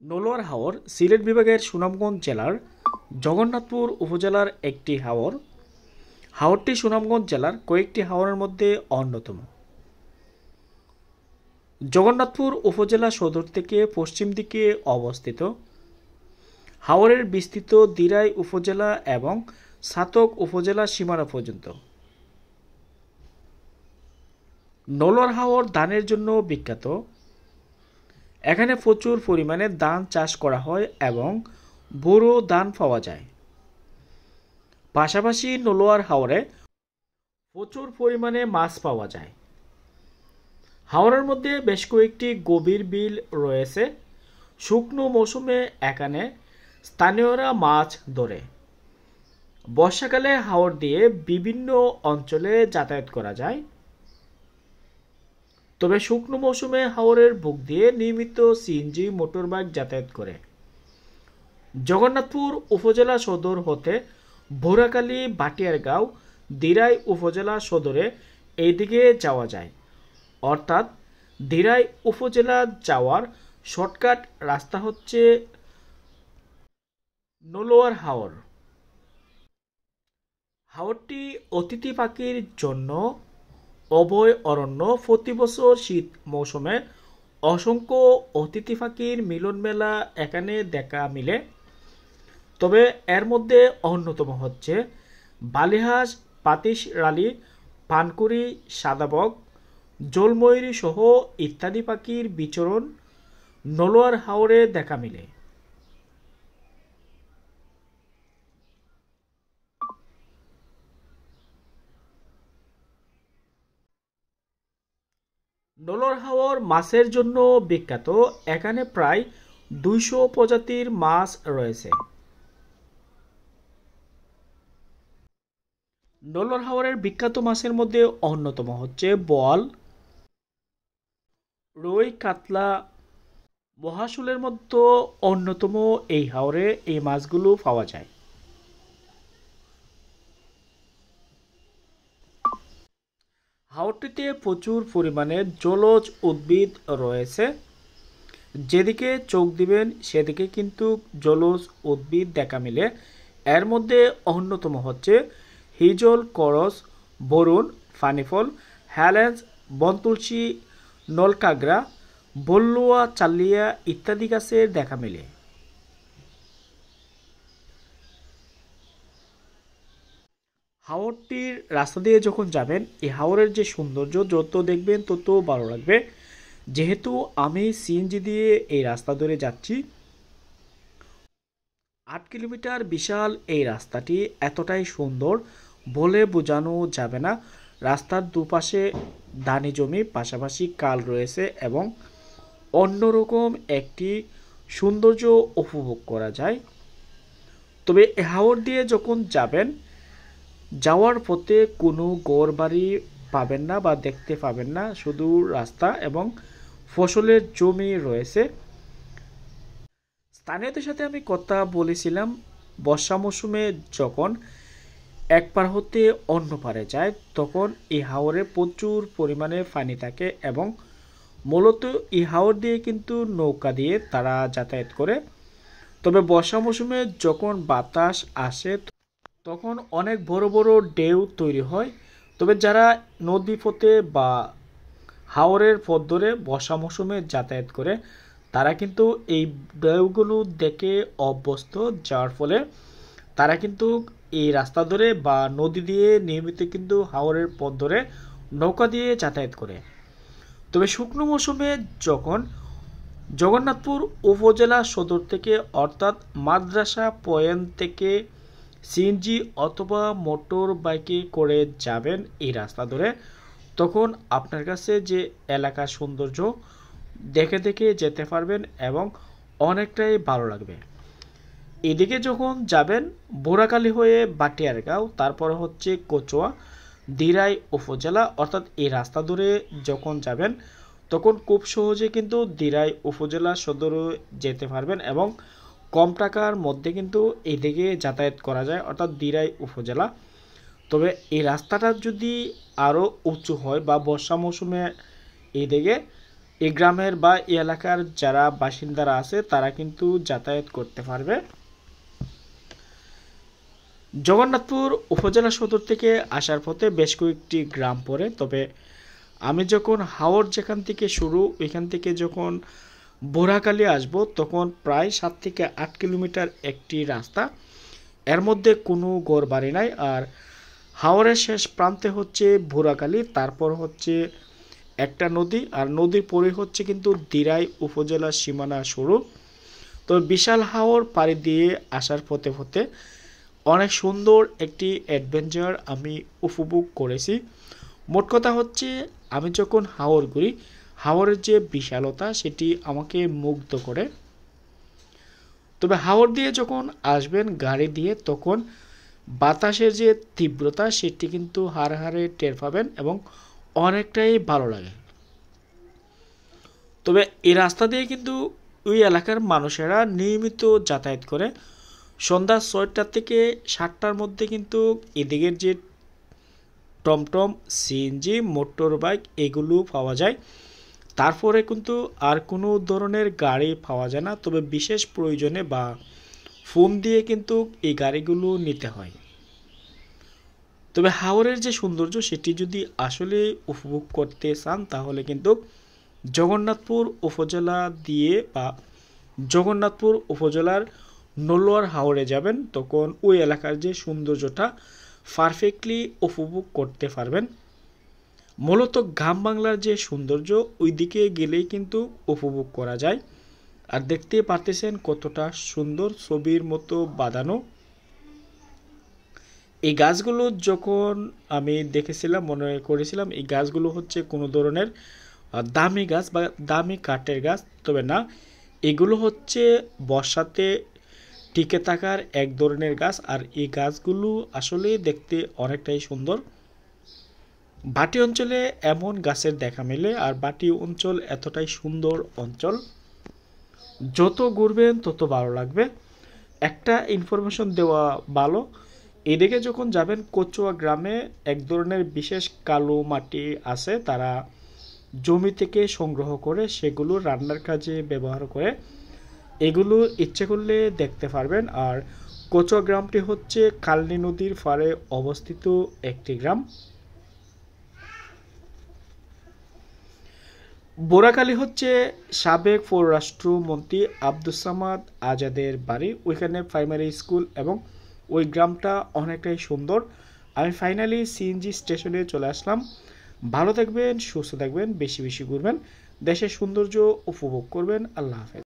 নলোয়ার হাওর সিলেট বিভাগের সুনামগঞ্জ জেলার জগন্নাথপুর উপজেলার একটি হাওর। হাওরটি সুনামগঞ্জ জেলার কয়েকটি হাওরের মধ্যে অন্যতম। জগন্নাথপুর উপজেলা সদর থেকে পশ্চিম দিকে অবস্থিত। হাওরের বিস্তৃত দিরাই উপজেলা এবং ছাতক উপজেলা সীমানা পর্যন্ত। নলোয়ার হাওর ধানের জন্য বিখ্যাত। এখানে প্রচুর পরিমাণে ধান চাষ করা হয় এবং বোরো ধান পাওয়া যায়। পাশাপাশি নলোয়ার হাওরে প্রচুর পরিমাণে মাছ পাওয়া যায়। হাওরের মধ্যে বেশ কয়েকটি গভীর বিল রয়েছে। শুকনো মৌসুমে এখানে স্থানীয়রা মাছ ধরে। বর্ষাকালে হাওর দিয়ে বিভিন্ন অঞ্চলে যাতায়াত করা যায়। তবে শুকনো মৌসুমে হাওরের বুক দিয়ে নিয়মিত সিএনজি মোটরবাইক যাতায়াত করে। জগন্নাথপুর উপজেলা সদর হতে ভোরাকালী ভাটিয়ারগাঁও দিরাই উপজেলা সদরে এইদিকে যাওয়া যায়। অর্থাৎ দিরাই উপজেলা যাওয়ার শর্টকাট রাস্তা হচ্ছে নলোয়ার হাওর। হাওরটি অতিথি পাখির জন্য অভয় অরণ্য। প্রতি বছর শীত মৌসুমে অসংখ্য অতিথি পাখির মিলন মেলা এখানে দেখা মিলে। তবে এর মধ্যে অন্যতম হচ্ছে বালিহাঁস, পাতিশরালী, পানকুড়ি, সাদাবক, জলময়ূরী সহ ইত্যাদি পাখির বিচরণ নলোয়ার হাওরে দেখা মিলে। নলোয়ার হাওর মাছের জন্য বিখ্যাত। এখানে প্রায় 200 প্রজাতির মাছ রয়েছে। নলোয়ার হাওরের বিখ্যাত মাছের মধ্যে অন্যতম হচ্ছে বোয়াল, রুই, কাতলা। মহাশুলের মধ্যে অন্যতম এই হাওরে এই মাছগুলো পাওয়া যায়। হাওরটিতে প্রচুর পরিমাণে জলজ উদ্ভিদ রয়েছে। যেদিকে চোখ দিবেন সেদিকে কিন্তু জলজ উদ্ভিদ দেখা মিলে। এর মধ্যে অন্যতম হচ্ছে হিজল, করস, বরুণ, ফানিফল, হ্যালেন্স, বনতুলসী, নলকাগড়া, বল্লুয়া, চাল্লিয়া ইত্যাদি গাছের দেখা মেলে। হাওরটির রাস্তা দিয়ে যখন যাবেন এই হাওরের যে সৌন্দর্য যত দেখবেন তত ভালো লাগবে। যেহেতু আমি সিএনজি দিয়ে এই রাস্তা ধরে যাচ্ছি, 8 কিলোমিটার বিশাল এই রাস্তাটি এতটাই সুন্দর বলে বোঝানো যাবে না। রাস্তার দুপাশে ধানি জমি, পাশাপাশি কাল রয়েছে এবং অন্যরকম একটি সৌন্দর্য উপভোগ করা যায়। তবে হাওর দিয়ে যখন যাবেন, যাওয়ার পথে কোনো ঘর বাড়ি পাবেন না বা দেখতে পাবেন না, শুধু রাস্তা এবং ফসলের জমি রয়েছে। স্থানীয়দের সাথে আমি কথা বলেছিলাম, বর্ষা মৌসুমে যখন এক পার হতে অন্য পারে যায় তখন এই হাওরে প্রচুর পরিমাণে পানি থাকে এবং মূলত এই হাওর দিয়ে কিন্তু নৌকা দিয়ে তারা যাতায়াত করে। তবে বর্ষা মৌসুমে যখন বাতাস আসে তখন অনেক বড় বড় ঢেউ তৈরি হয়। তবে যারা নদী পথে বা হাওরের পথ ধরে বর্ষা মৌসুমে যাতায়াত করে তারা কিন্তু এই ঢেউগুলো দেখে অভ্যস্ত, যার ফলে তারা কিন্তু এই রাস্তা ধরে বা নদী দিয়ে নিয়মিত কিন্তু হাওরের পথ ধরে নৌকা দিয়ে যাতায়াত করে। তবে শুকনো মৌসুমে যখন জগন্নাথপুর উপজেলা সদর থেকে অর্থাৎ মাদ্রাসা পয়েন্ট থেকে সিএনজি অথবা মোটর বাইকে করে যাবেন এই রাস্তা ধরে, তখন আপনার কাছে যে এলাকার সৌন্দর্য দেখে দেখে যেতে পারবেন এবং অনেকটাই ভালো লাগবে। এদিকে যখন যাবেন বোরাকালী হয়ে ভাটিয়ারগাঁও, তারপর হচ্ছে কচুয়া, দিরাই উপজেলা, অর্থাৎ এই রাস্তা ধরে যখন যাবেন তখন খুব সহজে কিন্তু দিরাই উপজেলা সদরে যেতে পারবেন এবং কম টাকার মধ্যে কিন্তু এদিকে যাতায়াত করা যায়, অর্থাৎ দিরাই উপজেলা। তবে এই রাস্তাটা যদি আরও উঁচু হয় বা বর্ষা মৌসুমে এদিকে এই গ্রামের বা এই এলাকার যারা বাসিন্দারা আছে তারা কিন্তু যাতায়াত করতে পারবে। জগন্নাথপুর উপজেলা সদর থেকে আসার পথে বেশ কয়েকটি গ্রাম পড়ে, তবে আমি যখন হাওর যেখান থেকে শুরু ওইখান থেকে যখন বোরাকালী আসব তখন প্রায় 7 থেকে 8 কিলোমিটার একটি রাস্তা, এর মধ্যে কোনো ঘর বাড়ি নাই। আর হাওরের শেষ প্রান্তে হচ্ছে বোরাকালী, তারপর হচ্ছে একটা নদী, আর নদীর পরে হচ্ছে কিন্তু দিরাই উপজেলার সীমানা শুরু। তো বিশাল হাওর পাড়ি দিয়ে আসার পথে পথে অনেক সুন্দর একটি অ্যাডভেঞ্চার আমি উপভোগ করেছি। মোট কথা হচ্ছে আমি যখন হাওর ঘুরি, হাওরের যে বিশালতা সেটি আমাকে মুগ্ধ করে। তবে হাওর দিয়ে যখন আসবেন গাড়ি দিয়ে তখন বাতাসের যে তীব্রতা সেটি কিন্তু হাড়ে হাড়ে টের পাবেন এবং অনেকটাই ভালো লাগে। তবে এই রাস্তা দিয়ে কিন্তু ওই এলাকার মানুষেরা নিয়মিত যাতায়াত করে। সন্ধ্যা 6টা থেকে 7টার মধ্যে কিন্তু এদিকের যে টমটম, সিএনজি, মোটর বাইক এগুলো পাওয়া যায়। তারপরে কিন্তু আর কোনো ধরনের গাড়ি পাওয়া যায় না, তবে বিশেষ প্রয়োজনে বা ফোন দিয়ে কিন্তু এই গাড়িগুলো নিতে হয়। তবে হাওরের যে সৌন্দর্য সেটি যদি আসলে উপভোগ করতে চান তাহলে কিন্তু জগন্নাথপুর উপজেলা দিয়ে বা জগন্নাথপুর উপজেলার নলোয়ার হাওরে যাবেন, তখন ওই এলাকার যে সৌন্দর্যটা পারফেক্টলি উপভোগ করতে পারবেন। মূলত গ্রাম বাংলার যে সৌন্দর্য ওই দিকে গেলেই কিন্তু উপভোগ করা যায়। আর দেখতে পারতেছেন কতটা সুন্দর ছবির মতো বাঁধানো। এই গাছগুলো যখন আমি দেখেছিলাম মনে করেছিলাম এই গাছগুলো হচ্ছে কোনো ধরনের দামি গাছ বা দামি কাঠের গাছ, তবে না, এগুলো হচ্ছে বর্ষাতে টিকে থাকার এক ধরনের গাছ। আর এই গাছগুলো আসলে দেখতে অনেকটাই সুন্দর। বাটি অঞ্চলে এমন গাছের দেখা মেলে, আর বাটি অঞ্চল এতটাই সুন্দর অঞ্চল, যত ঘুরবেন তত ভালো লাগবে। একটা ইনফরমেশন দেওয়া ভালো, এদিকে যখন যাবেন কচুয়া গ্রামে এক ধরনের বিশেষ কালো মাটি আছে, তারা জমি থেকে সংগ্রহ করে সেগুলো রান্নার কাজে ব্যবহার করে, এগুলো ইচ্ছে করলে দেখতে পারবেন। আর কচুয়া গ্রামটি হচ্ছে কালনী নদীর পাড়ে অবস্থিত একটি গ্রাম। বোরাকালী হচ্ছে সাবেক পররাষ্ট্রমন্ত্রী আব্দুস সামাদ আজাদের বাড়ি, ওইখানে প্রাইমারি স্কুল এবং ওই গ্রামটা অনেকটাই সুন্দর। আমি ফাইনালি সিএনজি স্টেশনে চলে আসলাম। ভালো থাকবেন, সুস্থ থাকবেন, বেশি বেশি ঘুরবেন, দেশের সৌন্দর্য উপভোগ করবেন। আল্লাহ হাফেজ।